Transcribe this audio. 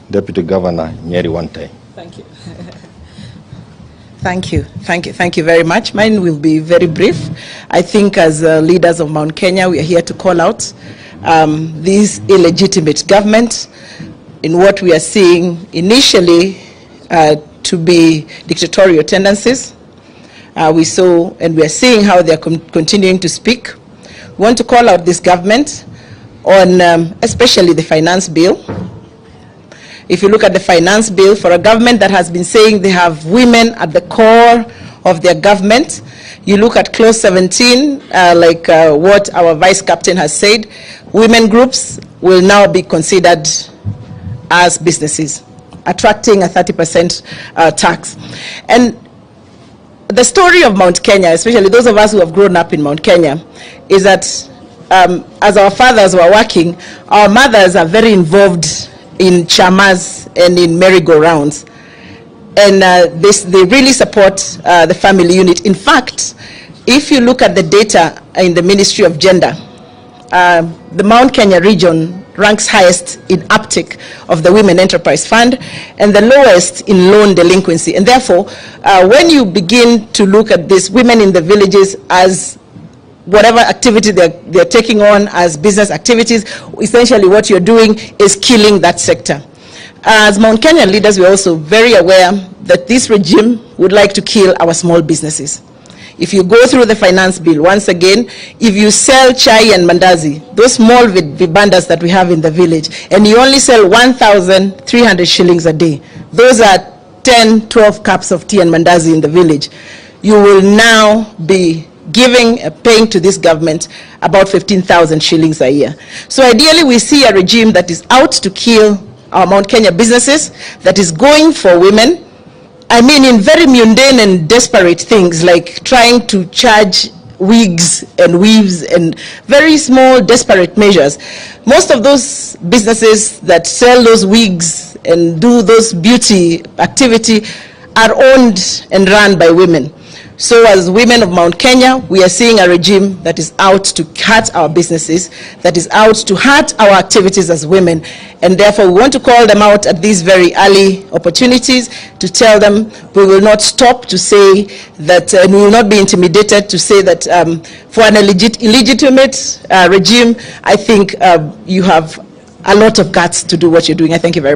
Deputy Governor Nyeri one time. Thank you. Thank you very much. Mine will be very brief. I think as leaders of Mount Kenya, we are here to call out this illegitimate government in what we are seeing initially to be dictatorial tendencies. We saw and we are seeing how they are continuing to speak. We want to call out this government on especially the finance bill. If you look at the finance bill, for a government that has been saying they have women at the core of their government, you look at clause 17, what our vice captain has said, women groups will now be considered as businesses, attracting a 30% tax. And the story of Mount Kenya, especially those of us who have grown up in Mount Kenya, is that as our fathers were working, our mothers are very involved in chamas and in merry-go-rounds. And they really support the family unit. In fact, if you look at the data in the Ministry of Gender, the Mount Kenya region ranks highest in uptake of the Women Enterprise Fund and the lowest in loan delinquency. And therefore, when you begin to look at this, women in the villages as whatever activity they're taking on as business activities, essentially what you're doing is killing that sector. As Mount Kenya leaders, we're also very aware that this regime would like to kill our small businesses. If you go through the finance bill, once again, if you sell chai and mandazi, those small vibandas that we have in the village, and you only sell 1,300 shillings a day, those are 10, 12 cups of tea and mandazi in the village, you will now be paying to this government about 15,000 shillings a year. So ideally, we see a regime that is out to kill our Mount Kenya businesses, that is going for women, I mean in very mundane and desperate things like trying to charge wigs and weaves and very small desperate measures. Most of those businesses that sell those wigs and do those beauty activity are owned and run by women. So as women of Mount Kenya, we are seeing a regime that is out to hurt our businesses, that is out to hurt our activities as women, and therefore we want to call them out at these very early opportunities to tell them we will not stop to say that, and we will not be intimidated to say that for an illegitimate regime, I think you have a lot of guts to do what you're doing. I thank you very much.